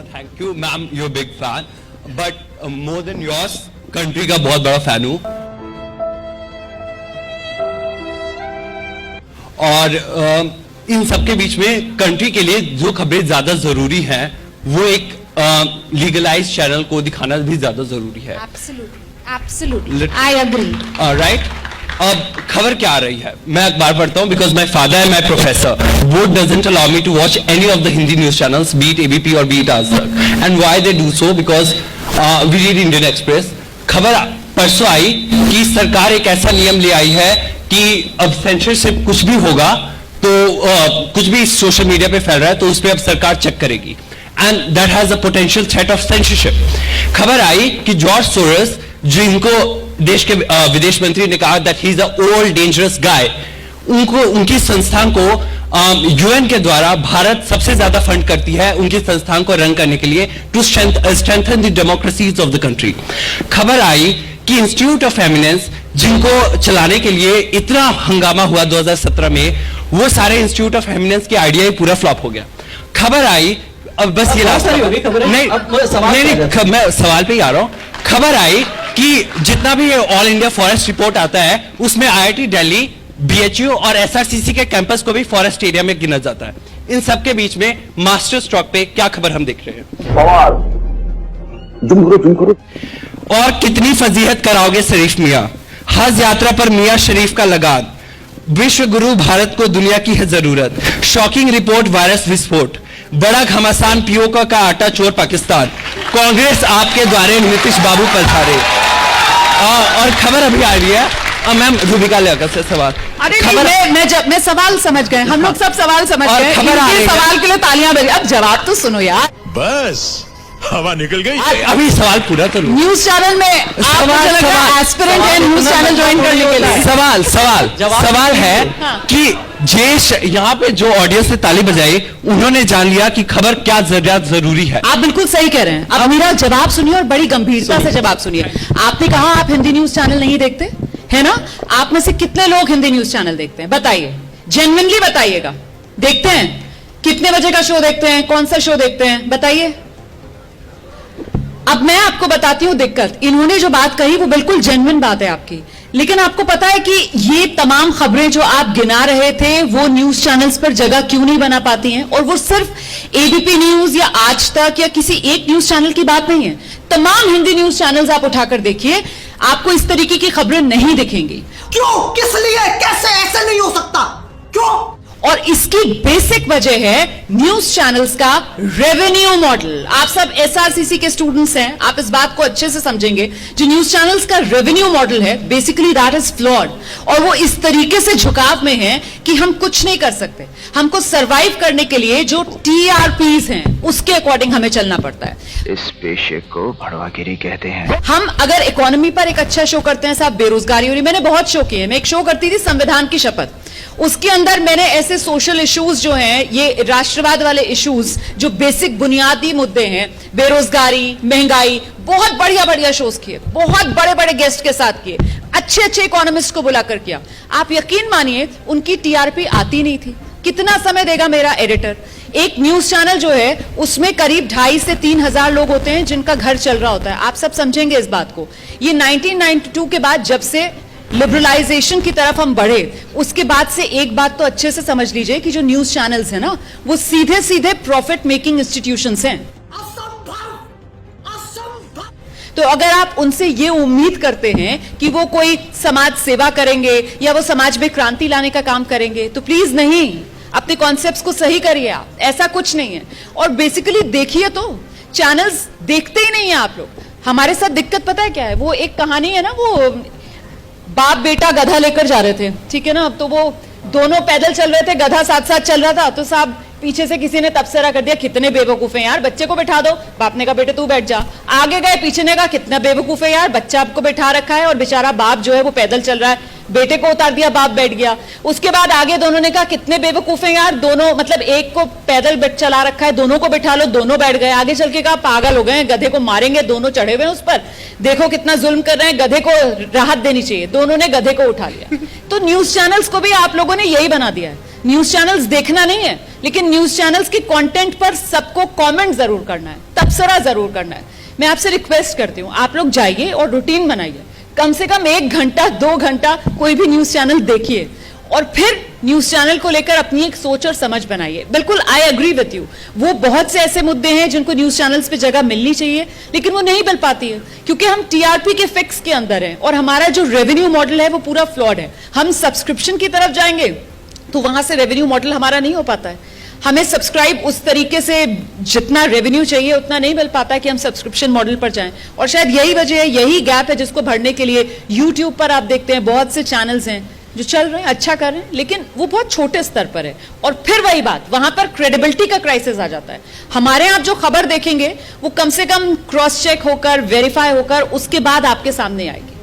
Thank you ma'am, you big fan, but more than yours country का बहुत बड़ा fan हूँ। और इन सबके बीच में कंट्री के लिए जो खबरें ज्यादा जरूरी हैं वो एक लीगलाइज चैनल को दिखाना भी ज्यादा जरूरी है। Absolutely, I agree. राइट, अब खबर क्या आ रही है, मैं अखबार पढ़ता हूँ बिकॉज माई फादर है माई प्रोफेसर। वो doesn't allow me to watch any of the Hindi news channels, be it ABP और be it Aaj Tak. And why they do so, because we read Indian Express. खबर परसों आई कि सरकार एक ऐसा नियम ले आई है कि अब सेंसरशिप कुछ भी होगा तो कुछ भी सोशल मीडिया पे फैल रहा है तो उस पर अब सरकार चेक करेगी, and that has a potential threat of censorship. खबर आई कि जॉर्ज सोरोस, जिनको देश के विदेश मंत्री ने कहा that he is a old dangerous guy, उनकी संस्थान को यूएन के द्वारा भारत सबसे ज्यादा फंड करती है उनकी संस्थान को रन करने के लिए, to strengthen the democracies of the country. खबर आई कि इंस्टीट्यूट ऑफ एमिनेंस, जिनको चलाने के लिए इतना हंगामा हुआ 2017 में, वो सारे इंस्टीट्यूट ऑफ एमिनेंस की आइडिया ही पूरा फ्लॉप हो गया। खबर आई, अब बस ये लास्ट नहीं, मैं सवाल पे ही आ रहा हूं। खबर आई कि जितना भी ऑल इंडिया फॉरेस्ट रिपोर्ट आता है उसमें आईआईटी दिल्ली, बीएचयू और एसआरसीसी के कैंपस को भी फॉरेस्ट एरिया में गिना जाता है। इन सबके बीच में मास्टर स्ट्रोक पे क्या खबर हम देख रहे हैं? सवाल जुम करो। और कितनी फजीहत कराओगे शरीफ मियां, हज यात्रा पर मियां शरीफ का लगान, विश्व गुरु भारत को दुनिया की है जरूरत, शॉकिंग रिपोर्ट वायरस विस्फोट, बड़ा घमासान पीओ का आटा चोर पाकिस्तान, कांग्रेस आपके द्वारे नीतीश बाबू पलसारे। और खबर अभी आ रही है मैम रूबिका लेकर से सवाल। अरे मैं सवाल समझ गए, हम लोग सब सवाल समझ गए। खबर आ रही है, सवाल के लिए तालियां बजी। अब जवाब तो सुनो यार, बस हवा निकल गई। अभी सवाल पूरा तो न्यूज चैनल में एस्पिरेंट है न्यूज चैनल ज्वाइन करने के लिए। सवाल है कि जेश यहाँ पे जो ऑडियंस ने ताली बजाई उन्होंने जान लिया कि खबर क्या जरूरी है। आप बिल्कुल सही कह रहे हैं। अब मेरा जवाब सुनिए और बड़ी गंभीरता से जवाब सुनिए। आपने कहा आप हिंदी न्यूज चैनल नहीं देखते है ना? आप में से कितने लोग हिंदी न्यूज चैनल देखते हैं? बताइए, जेन्युइनली बताइएगा। देखते हैं? कितने बजे का शो देखते हैं? कौन सा शो देखते हैं? बताइए। अब मैं आपको बताती हूं दिक्कत। इन्होंने जो बात कही वो बिल्कुल जेन्युइन बात है आपकी, लेकिन आपको पता है कि ये तमाम खबरें जो आप गिना रहे थे वो न्यूज चैनल्स पर जगह क्यों नहीं बना पाती हैं? और वो सिर्फ एबीपी न्यूज या आज तक या किसी एक न्यूज चैनल की बात नहीं है। तमाम हिंदी न्यूज चैनल्स आप उठाकर देखिए, आपको इस तरीके की खबरें नहीं दिखेंगी। क्यों? किस लिए? कैसे? ऐसे नहीं हो सकता। क्यों? और इसकी बेसिक वजह है न्यूज चैनल्स का रेवेन्यू मॉडल। आप सब एसआरसीसी के स्टूडेंट्स हैं, आप इस बात को अच्छे से समझेंगे। जो न्यूज चैनल्स का रेवेन्यू मॉडल है बेसिकली दैट इज फ्लॉड, और वो इस तरीके से झुकाव में है कि हम कुछ नहीं कर सकते। हमको सरवाइव करने के लिए जो टीआरपीज हैं उसके अकॉर्डिंग हमें चलना पड़ता है। इस पेशे को भड़वागिरी कहते हैं। हम अगर इकोनॉमी पर एक अच्छा शो करते हैं साहब, बेरोजगारी हो रही, मैंने बहुत शो किए। मैं एक शो करती थी संविधान की शपथ, उसके अंदर मैंने ऐसे सोशल इश्यूज जो हैं, ये राष्ट्रवाद वाले इश्यूज जो बेसिक बुनियादी मुद्दे हैं, बेरोजगारी, महंगाई, बहुत बढ़िया बढ़िया शोज किए, बहुत बड़े बड़े गेस्ट के साथ किए, अच्छे अच्छे इकोनॉमिस्ट को बुलाकर किया। आप यकीन मानिए उनकी टीआरपी आती नहीं थी। कितना समय देगा मेरा एडिटर? एक न्यूज चैनल जो है उसमें करीब 2,500 से 3,000 लोग होते हैं जिनका घर चल रहा होता है। आप सब समझेंगे इस बात को। ये 1992 के बाद जब से लिबरलाइजेशन की तरफ हम बढ़े, उसके बाद से एक बात तो अच्छे से समझ लीजिए कि जो न्यूज चैनल्स हैं ना, वो सीधे सीधे प्रॉफिट मेकिंग इंस्टीट्यूशंस हैं। तो अगर आप उनसे ये उम्मीद करते हैं कि वो कोई समाज सेवा करेंगे या वो समाज में क्रांति लाने का काम करेंगे, तो प्लीज नहीं, अपने कॉन्सेप्ट्स को सही करिए आप। ऐसा कुछ नहीं है। और बेसिकली देखिए तो चैनल्स देखते ही नहीं है आप लोग। हमारे साथ दिक्कत पता है क्या है? वो एक कहानी है ना, वो बाप बेटा गधा लेकर जा रहे थे, ठीक है ना? अब तो वो दोनों पैदल चल रहे थे, गधा साथ साथ चल रहा था। तो साहब पीछे से किसी ने तबसरा कर दिया, कितने बेवकूफ है यार, बच्चे को बैठा दो। बाप ने कहा बेटे तू बैठ जा। आगे गए, पीछे ने कहा कितना बेवकूफ है यार, बच्चा आपको बैठा रखा है और बेचारा बाप जो है वो पैदल चल रहा है। बेटे को उतार दिया, बाप बैठ गया। उसके बाद आगे दोनों ने कहा कितने बेवकूफ है यार, दोनों मतलब एक को पैदल चला रखा है, दोनों को बैठा लो, दोनों बैठ गए। आगे चल के कहा पागल हो गए, गधे को मारेंगे, दोनों चढ़े हुए हैं उस पर, देखो कितना जुल्म कर रहे हैं, गधे को राहत देनी चाहिए। दोनों ने गधे को उठा लिया। तो न्यूज चैनल्स को भी आप लोगों ने यही बना दिया है। न्यूज चैनल्स देखना नहीं है, लेकिन न्यूज चैनल्स के कंटेंट पर सबको कमेंट जरूर करना है, तबसरा जरूर करना है। मैं आपसे रिक्वेस्ट करती हूं, आप लोग जाइए और रूटीन बनाइए, कम से कम 1 घंटा 2 घंटा कोई भी न्यूज चैनल देखिए और फिर न्यूज चैनल को लेकर अपनी एक सोच और समझ बनाइए। बिल्कुल आई एग्री विथ यू, वो बहुत से ऐसे मुद्दे हैं जिनको न्यूज चैनल्स पे जगह मिलनी चाहिए, लेकिन वो नहीं मिल पाती है क्योंकि हम टीआरपी के फिक्स के अंदर हैं और हमारा जो रेवेन्यू मॉडल है वो पूरा फ्लॉड है। हम सब्सक्रिप्शन की तरफ जाएंगे तो वहां से रेवेन्यू मॉडल हमारा नहीं हो पाता है। हमें सब्सक्राइब उस तरीके से जितना रेवेन्यू चाहिए उतना नहीं मिल पाता कि हम सब्सक्रिप्शन मॉडल पर जाएं, और शायद यही वजह है, यही गैप है जिसको भरने के लिए यूट्यूब पर आप देखते हैं बहुत से चैनल्स हैं जो चल रहे हैं, अच्छा कर रहे हैं, लेकिन वो बहुत छोटे स्तर पर है। और फिर वही बात, वहां पर क्रेडिबिलिटी का क्राइसिस आ जाता है। हमारे आप जो खबर देखेंगे वो कम से कम क्रॉस चेक होकर, वेरीफाई होकर उसके बाद आपके सामने आएगी।